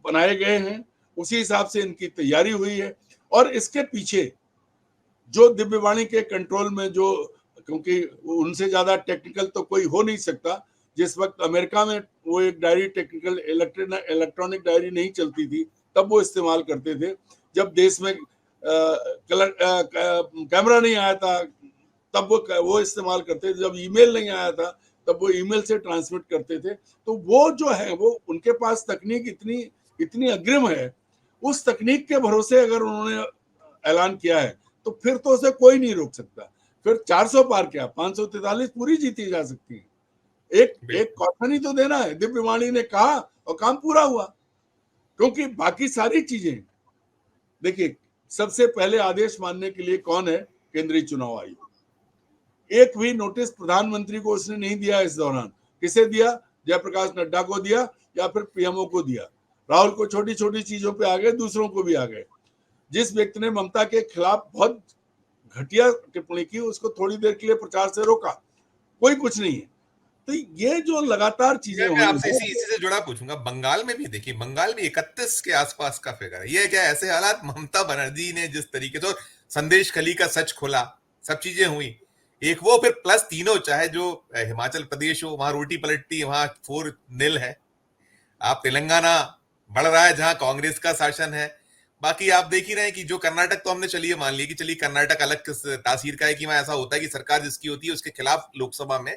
Speaker 2: बनाए गए हैं। उसी हिसाब से इनकी तैयारी हुई है। और इसके पीछे जो दिव्यवाणी के कंट्रोल में जो, क्योंकि उनसे ज्यादा टेक्निकल तो कोई हो नहीं सकता। जिस वक्त अमेरिका में वो एक डायरी, टेक्निकल इलेक्ट्रॉनिक डायरी नहीं चलती थी, तब वो इस्तेमाल करते थे। जब देश में कैमरा नहीं आया था तब वो इस्तेमाल करते थे। जब ईमेल नहीं आया था तब वो ईमेल से ट्रांसमिट करते थे। तो वो जो है, वो उनके पास तकनीक इतनी इतनी अग्रिम है, उस तकनीक के भरोसे अगर उन्होंने ऐलान किया है तो फिर तो उसे कोई नहीं रोक सकता। फिर 400 पार क्या, 543 पूरी जीती जा सकती है। एक कॉशन ही तो देना है। दिव्यवाणी ने कहा और काम पूरा हुआ। क्योंकि बाकी सारी चीजें देखिए, सबसे पहले आदेश मानने के लिए कौन है? केंद्रीय चुनाव आयोग। एक भी नोटिस प्रधानमंत्री को उसने नहीं दिया इस दौरान। किसे दिया? जयप्रकाश नड्डा को दिया या फिर पीएमओ को दिया। राहुल को छोटी छोटी चीजों पे आ गए, दूसरों को भी आ गए। जिस व्यक्ति ने ममता के खिलाफ बहुत घटिया टिप्पणी की, उसको थोड़ी देर के लिए प्रचार से रोका, कोई कुछ नहीं है। तो ये जो लगातार चीजें
Speaker 1: मैं
Speaker 2: हुई,
Speaker 1: आपसे इसी से जुड़ा पूछूंगा, बंगाल में भी देखिए, बंगाल भी 31 के आसपास का फिगर है। ये क्या ऐसे हालात, ममता बनर्जी ने जिस तरीके से संदेश खली का सच खोला, सब चीजें हुई, एक वो, फिर प्लस तीनों, चाहे जो हिमाचल प्रदेश हो, वहां रोटी पलटती, वहां 4-0 है, आप तेलंगाना बढ़ रहा है जहां कांग्रेस का शासन है। बाकी आप देख ही रहे हैं कि जो कर्नाटक तो हमने चलिए मान लिया कि चलिए कर्नाटक अलग किस तासीर का है कि वहां ऐसा होता है कि सरकार जिसकी होती है उसके खिलाफ लोकसभा में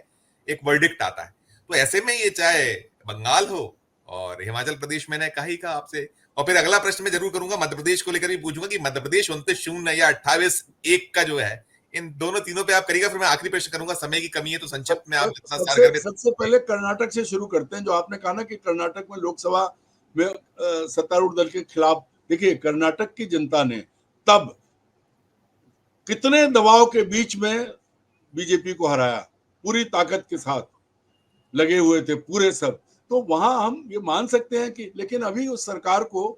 Speaker 1: एक वर्डिक्ट आता है। तो ऐसे में ये चाहे बंगाल हो और हिमाचल प्रदेश, मैंने कहा ही कहा आपसे। और फिर अगला प्रश्न मैं जरूर करूंगा मध्य प्रदेश को लेकर भी पूछूंगा कि मध्य प्रदेश 29-0 या 28-1 का जो है, इन दोनों तीनों पे आप करिएगा, फिर मैं आखिरी प्रश्न करूंगा, समय की कमी है तो संक्षिप्त में आप जितना सार
Speaker 2: सबसे
Speaker 1: कर
Speaker 2: सबसे पहले कर्नाटक से शुरू करते हैं। जो आपने कहा ना कि कर्नाटक में लोकसभा में सत्तारूढ़ दल के खिलाफ, देखिए कर्नाटक की जनता ने तब कितने दबाव के बीच में बीजेपी को हराया, पूरी ताकत के साथ लगे हुए थे पूरे सब। तो वहां हम ये मान सकते हैं कि, लेकिन अभी उस सरकार को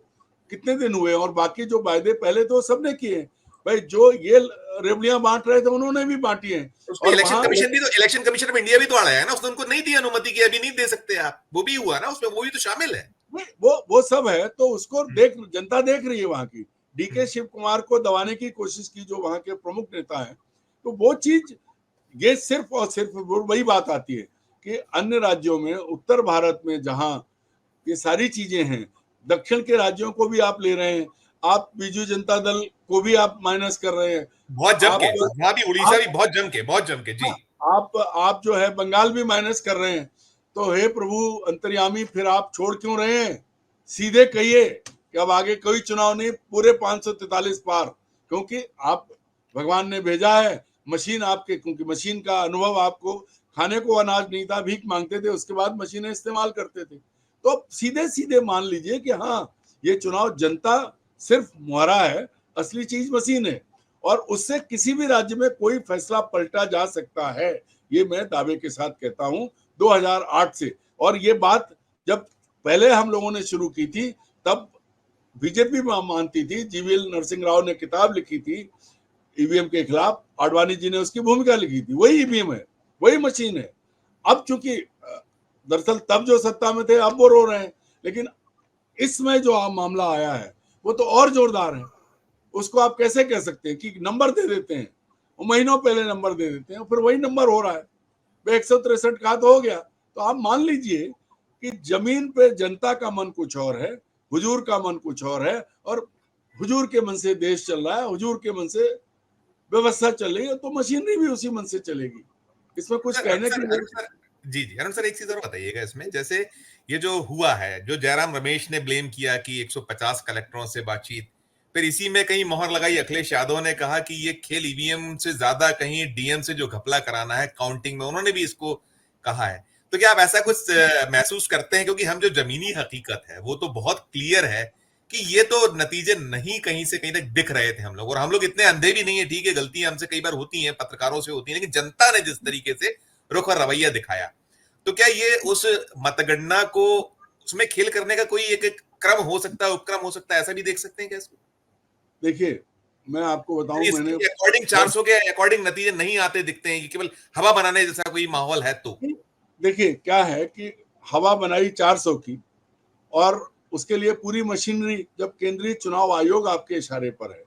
Speaker 2: कितने दिन हुए और बाकी जो वायदे पहले तो सबने किए भाई, जो ये रेवड़ियां बांट रहे थे उन्होंने भी बांटी हैं।
Speaker 1: उसमें
Speaker 2: और वहां
Speaker 1: इलेक्शन कमीशन ऑफ इंडिया भी तो आया है ना, उसने उनको नहीं दी अनुमति कि अभी नहीं दे सकते आप, वो भी हुआ ना उसमें, वो भी तो शामिल है।
Speaker 2: वो सब है, तो उसको देख जनता देख रही है वहां की। डीके शिव कुमार को दबाने की कोशिश की जो वहां के प्रमुख नेता हैं, तो वो चीज, ये सिर्फ और सिर्फ वही बात आती है कि अन्य राज्यों में, उत्तर भारत में जहां ये सारी चीजें हैं, दक्षिण के राज्यों को भी आप ले रहे हैं, आप बीजू जनता दल को भी आप माइनस कर रहे हैं,
Speaker 1: बहुत जम
Speaker 2: आप
Speaker 1: के, वहां भी उड़ीसा
Speaker 2: आप
Speaker 1: भी बहुत जम के जी।
Speaker 2: आप जो है बंगाल भी माइनस कर रहे हैं। तो हे प्रभु अंतर्यामी, फिर आप छोड़ क्यों रहे हैं? सीधे कहिए कि अब आगे कोई चुनाव नहीं, पूरे 543 पार, क्योंकि आप, भगवान ने भेजा है मशीन आपके, क्योंकि मशीन का अनुभव आपको, खाने को अनाज नहीं था, भीख मांगते थे, उसके बाद मशीनें इस्तेमाल करते थे। तो सीधे सीधे मान लीजिए कि हाँ, ये चुनाव जनता सिर्फ मुहरा है, असली चीज मशीन है, और उससे किसी भी राज्य में कोई फैसला पलटा जा सकता है, ये मैं दावे के साथ कहता हूं 2008 से। और ये बात जब पहले हम लोगों ने शुरू की थी, तब बीजेपी मानती थी, जीवीएल नरसिंह राव ने किताब लिखी थी ईवीएम के खिलाफ, आडवाणी जी ने उसकी भूमिका लिखी थी, वही ईवीएम है, वही मशीन है। अब चूंकि दरअसल तब जो सत्ता में थे अब वो रो रहे हैं, लेकिन इसमें जो मामला आया है वो तो और जोरदार है। उसको आप कैसे कह सकते हैं कि नंबर दे देते हैं, वो महीनों पहले नंबर दे देते हैं, फिर वही नंबर हो रहा है। 163 का तो हो गया। तो आप मान लीजिए कि जमीन पे जनता का मन कुछ और है, हुजूर का मन कुछ और है, और हुजूर के मन से देश चल रहा है, हुजूर के मन से व्यवस्था चल रही है, तो मशीनरी भी उसी मन से चलेगी। इसमें कुछ कहने की
Speaker 1: जी जी अरुण सर, एक चीज और बताइएगा इसमें, जैसे ये जो हुआ है, जो जयराम रमेश ने ब्लेम किया कि 150 कलेक्टरों से बातचीत, फिर इसी में कहीं मोहर लगाई अखिलेश यादव ने, कहा कि ये खेल ईवीएम से ज्यादा कहीं डीएम से जो घपला कराना है काउंटिंग में, उन्होंने भी इसको कहा है। तो क्या आप ऐसा कुछ महसूस करते हैं, क्योंकि हम जो जमीनी हकीकत है वो तो बहुत क्लियर है कि ये तो नतीजे नहीं कहीं से कहीं तक दिख रहे थे हम लोग, और हम लोग इतने अंधे भी नहीं है, ठीक है गलतियां हमसे कई बार होती हैं, पत्रकारों से होती हैं, लेकिन जनता ने जिस तरीके से रुख और रवैया दिखाया, तो क्या ये उस मतगणना को उसमें खेल करने का कोई एक क्रम हो सकता है, उपक्रम हो सकता है, ऐसा भी देख सकते हैं क्या इसको?
Speaker 2: देखिए, मैं आपको बताऊं, मैंने
Speaker 1: अकॉर्डिंग 400 के अकॉर्डिंग नतीजे नहीं आते दिखते हैं कि केवल हवा बनाने जैसा कोई माहौल है तो?
Speaker 2: देखिए क्या है कि हवा बनाई 400 की, और उसके लिए पूरी मशीनरी, जब केंद्रीय चुनाव आयोग आपके इशारे पर है,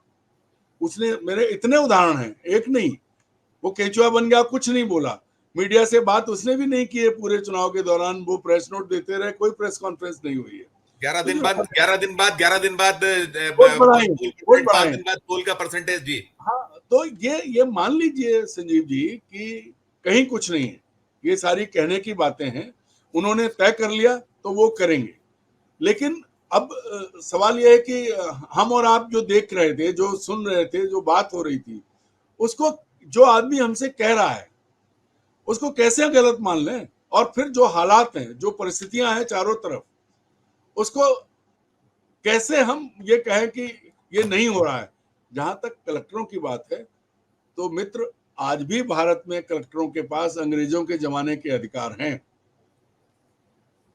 Speaker 2: उसने, मेरे इतने उदाहरण हैं, एक नहीं, वो केंचुआ बन गया, कुछ नहीं बोला, मीडिया से बात उसने भी नहीं की है पूरे चुनाव के दौरान, वो प्रेस नोट देते रहे, कोई प्रेस कॉन्फ्रेंस नहीं हुई है।
Speaker 1: 11 दिन बाद
Speaker 2: वोट बढ़ाए, वोट
Speaker 1: 5
Speaker 2: बढ़ाए।
Speaker 1: दिन बाद पोल का परसेंटेज जी।
Speaker 2: हाँ, तो ये मान लीजिए संजीव जी कि कहीं कुछ नहीं है, ये सारी कहने की बातें हैं, उन्होंने तय कर लिया तो वो करेंगे। लेकिन अब सवाल यह है कि हम और आप जो देख रहे थे, जो सुन रहे थे, जो बात हो रही थी, उसको जो आदमी हमसे कह रहा है उसको कैसे गलत मान लें? और फिर जो हालात हैं, जो परिस्थितियां हैं चारों तरफ, उसको कैसे हम ये कहें कि ये नहीं हो रहा है? जहां तक कलेक्टरों की बात है, तो मित्र, आज भी भारत में कलेक्टरों के पास अंग्रेजों के जमाने के अधिकार हैं।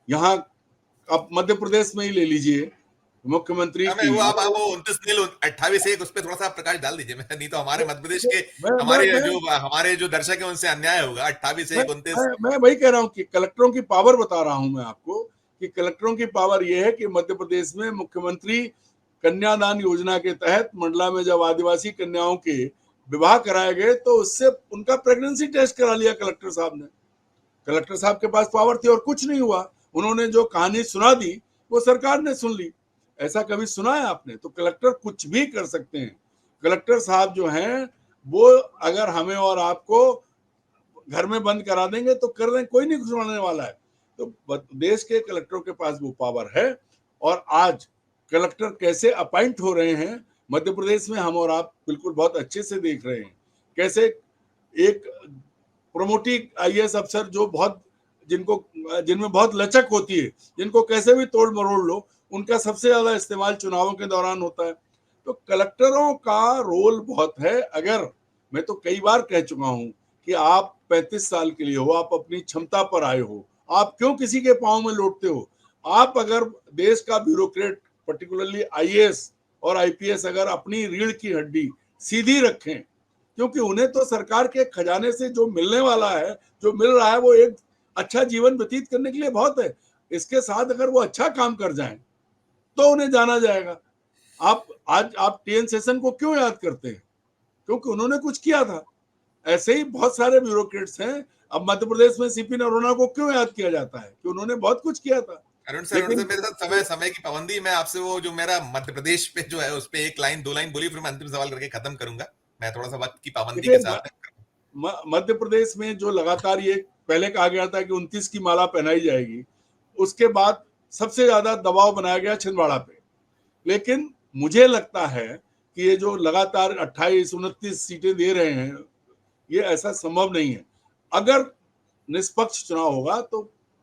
Speaker 2: यहाँ आप मध्य प्रदेश में ही ले लीजिए, मुख्यमंत्री की,
Speaker 1: वो आप 29 28 1 उस पर थोड़ा सा प्रकाश डाल दीजिए, नहीं तो हमारे मध्य प्रदेश के
Speaker 2: मैं मैं
Speaker 1: हमारे जो दर्शक है उनसे अन्याय होगा। 28 1 29
Speaker 2: मैं वही कह रहा हूँ कि कलेक्टरों की पावर बता रहा हूं मैं आपको, कि कलेक्टरों की पावर यह है कि मध्य प्रदेश में मुख्यमंत्री कन्यादान योजना के तहत मंडला में जब आदिवासी कन्याओं के विवाह कराए गए, तो उससे उनका प्रेगनेंसी टेस्ट करा लिया कलेक्टर साहब ने। कलेक्टर साहब के पास पावर थी और कुछ नहीं हुआ। उन्होंने जो कहानी सुना दी वो सरकार ने सुन ली। ऐसा कभी सुना है आपने? तो कलेक्टर कुछ भी कर सकते हैं। कलेक्टर साहब जो हैं वो अगर हमें और आपको घर में बंद करा देंगे तो कर दें, कोई नहीं सुनाने वाला है। तो देश के कलेक्टरों के पास वो पावर है। और आज कलेक्टर कैसे अपॉइंट हो रहे हैं मध्य प्रदेश में, हम और आप बिल्कुल बहुत अच्छे से देख रहे हैं। कैसे एक प्रोमोटिव आईएएस अफसर जो बहुत जिनमें बहुत लचक होती है, जिनको कैसे भी तोड़ मरोड़ लो, उनका सबसे ज्यादा इस्तेमाल चुनावों के दौरान होता है। तो कलेक्टरों का रोल बहुत है। अगर मैं तो कई बार कह चुका हूं कि आप 35 साल के लिए हो, आप अपनी क्षमता पर आए हो, आप क्यों किसी के पांव में लौटते हो? आप अगर देश का ब्यूरोक्रेट, पर्टिकुलरली आईएएस और आईपीएस, अगर अपनी रीढ़ की हड्डी सीधी रखें, क्योंकि उन्हें तो सरकार के खजाने से जो मिलने वाला है, जो मिल रहा है, वो एक अच्छा जीवन व्यतीत करने के लिए बहुत है। इसके साथ अगर वो अच्छा काम कर जाएं तो उन्हें जाना जाएगा। आप टीएन सेशन को क्यों याद करते हैं? क्योंकि उन्होंने कुछ किया था। ऐसे ही बहुत सारे ब्यूरोक्रेट्स हैं। अब मध्य प्रदेश में सीपी नरोन्हा को क्यों याद किया जाता है? कि उन्होंने बहुत कुछ किया था।
Speaker 1: अरुण सर, मेरे साथ समय की पाबंदी, मैं आपसे वो जो मेरा मध्य प्रदेश पे जो है उस पे एक लाइन दो लाइन बोली, फिर मैं अंतिम सवाल करके खत्म करूंगा। मैं थोड़ा सा वक्त की पाबंदी के साथ
Speaker 2: मध्य प्रदेश में जो लगातार ये पहले कहा गया था कि 29 की माला पहनाई जाएगी, उसके बाद सबसे ज्यादा दबाव बनाया गया छिंदवाड़ा पे। लेकिन मुझे लगता है कि ये जो लगातार 28-29 सीटें दे रहे हैं, ये ऐसा संभव नहीं है। अगर निष्पक्ष चुनाव होगा तो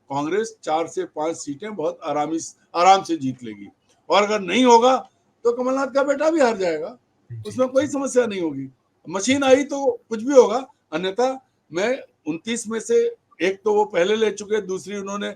Speaker 2: कांग्रेस 4 से 5 सीटें बहुत आराम से जीत लेगी। और अगर नहीं होगा तो कमलनाथ का बेटा भी हार जाएगा, उसमें कोई समस्या नहीं होगी। मशीन आई तो कुछ भी होगा। अन्यथा मैं 29 में से एक तो वो पहले ले चुके, दूसरी उन्होंने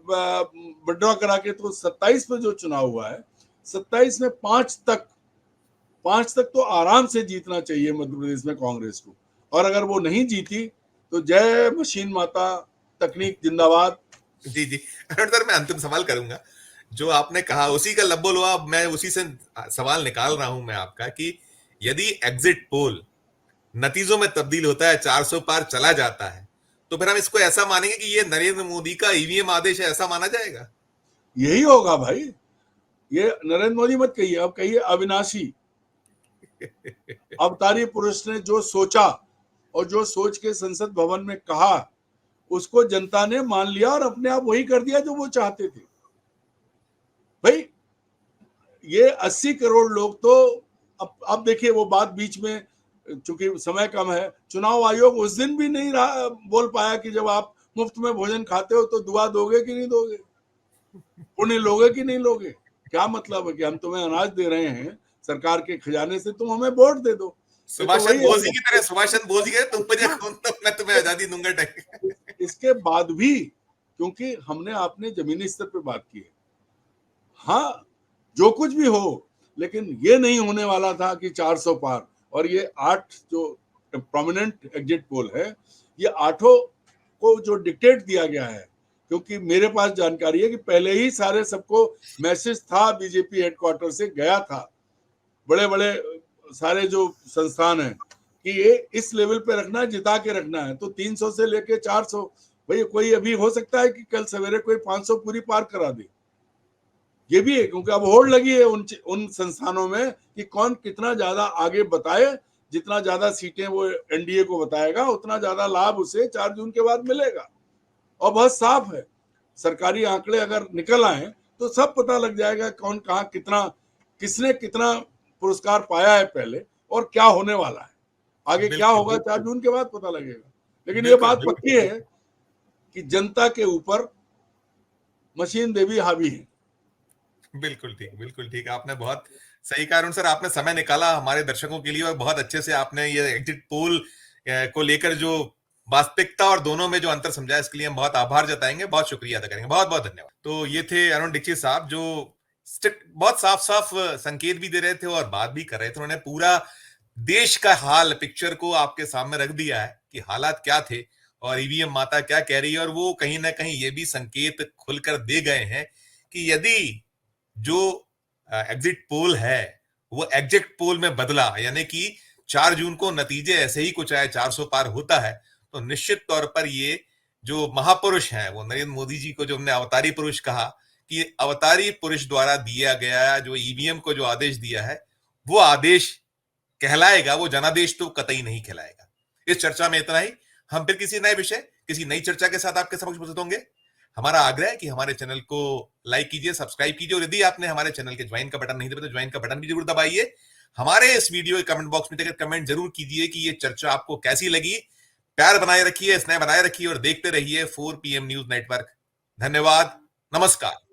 Speaker 2: विड्रॉ करा के, तो 27 में जो चुनाव हुआ है, 27 में 5 तक तो आराम से जीतना चाहिए मध्य प्रदेश में कांग्रेस को। और अगर वो नहीं जीती तो जय मशीन माता, तकनीक जिंदाबाद।
Speaker 1: जी जी। सर, मैं अंतिम सवाल करूंगा। जो आपने कहा उसी का लब्बो लुआब मैं उसी से सवाल निकाल रहा हूं मैं आपका, कि यदि एग्जिट पोल नतीजों में तब्दील होता है, 400 पार चला जाता है, तो फिर हम इसको ऐसा मानेंगे कि ये नरेंद्र मोदी का ईवीएम आदेश है, ऐसा माना जाएगा?
Speaker 2: यही होगा भाई। ये नरेंद्र मोदी मत कहिए, अब कहिए अविनाशी। अवतारी पुरुष ने जो सोचा और जो सोच के संसद भवन में कहा, उसको जनता ने मान लिया और अपने आप वही कर दिया जो वो चाहते थे। भाई ये 80 करोड़ लोग तो अब देखिए, वो बात बीच में, चूंकि समय कम है, चुनाव आयोग उस दिन भी नहीं रहा बोल पाया कि जब आप मुफ्त में भोजन खाते हो तो दुआ दोगे कि नहीं दोगे, पुण्य लोगे कि नहीं लोगे। क्या मतलब है कि हम तुम्हें अनाज दे रहे हैं सरकार के खजाने से, तुम हमें वोट दे दो।
Speaker 1: सुभाष चंद्र बोस जी की तरह, सुभाष चंद्र बोस जी के तुम मुझे खून दो, मैं तुम्हें आजादी दूंगा।
Speaker 2: इसके बाद भी, क्योंकि हमने आपने जमीनी स्तर पे बात की है, हाँ जो कुछ भी हो, लेकिन ये नहीं होने वाला था कि 400 पार। और ये 8 जो प्रोमिनेंट एग्जिट पोल है, ये 8 को जो डिक्टेट दिया गया है, क्योंकि मेरे पास जानकारी है कि पहले ही सारे सबको मैसेज था, बीजेपी हेडक्वार्टर से गया था, बड़े बड़े सारे जो संस्थान हैं, कि ये इस लेवल पे रखना है, जिता के रखना है। तो 300 से लेके 400, भाई कोई अभी हो सकता है कि कल सवेरे कोई 500 पूरी पार करा दे, ये भी है। क्योंकि अब होड़ लगी है उन संस्थानों में कि कौन कितना ज्यादा आगे बताए। जितना ज्यादा सीटें वो एनडीए को बताएगा, उतना ज्यादा लाभ उसे 4 जून के बाद मिलेगा। और बहुत साफ है, सरकारी आंकड़े अगर निकल आए तो सब पता लग जाएगा कौन कहाँ कितना, किसने कितना पुरस्कार पाया है पहले, और क्या होने वाला है आगे, क्या होगा 4 जून के बाद पता लगेगा। लेकिन ये बात पक्की है कि जनता के ऊपर मशीन देवी हावी है।
Speaker 1: बिल्कुल ठीक, बिल्कुल ठीक। आपने बहुत सही कहा अरुण सर, आपने समय निकाला हमारे दर्शकों के लिए, और बहुत अच्छे से आपने ये एग्जिट पोल को लेकर जो वास्तविकता और दोनों में जो अंतर समझा, इसके लिए हम बहुत आभार जताएंगे, बहुत शुक्रिया अदा करेंगे। बहुत बहुत धन्यवाद। तो ये थे अरुण दीक्षित साहब, जो बहुत साफ साफ संकेत भी दे रहे थे और बात भी कर रहे थे। उन्होंने पूरा देश का हाल, पिक्चर को आपके सामने रख दिया है कि हालात क्या थे और ईवीएम माता क्या कह रही है। और वो कहीं ना कहीं ये भी संकेत खुलकर दे गए हैं कि यदि जो एग्जिट पोल है वो एग्जिट पोल में बदला, यानी कि 4 जून को नतीजे ऐसे ही कुछ आए, 400 पार होता है, तो निश्चित तौर पर ये जो महापुरुष हैं, वो नरेंद्र मोदी जी को जो हमने अवतारी पुरुष कहा, कि अवतारी पुरुष द्वारा दिया गया जो ईवीएम को जो आदेश दिया है, वो आदेश कहलाएगा, वो जनादेश तो कतई नहीं कहलाएगा। इस चर्चा में इतना ही। हम फिर किसी नए विषय, किसी नई चर्चा के साथ आपके समक्ष उपस्थित होंगे। हमारा आग्रह है कि हमारे चैनल को लाइक कीजिए, सब्सक्राइब कीजिए, और यदि आपने हमारे चैनल के ज्वाइन का बटन नहीं दबाया तो ज्वाइन का बटन भी जरूर दबाइए। हमारे इस वीडियो के कमेंट बॉक्स में जाकर कमेंट जरूर कीजिए कि ये चर्चा आपको कैसी लगी। प्यार बनाए रखिए, स्नेह बनाए रखिए और देखते रहिए 4 PM न्यूज नेटवर्क। धन्यवाद, नमस्कार।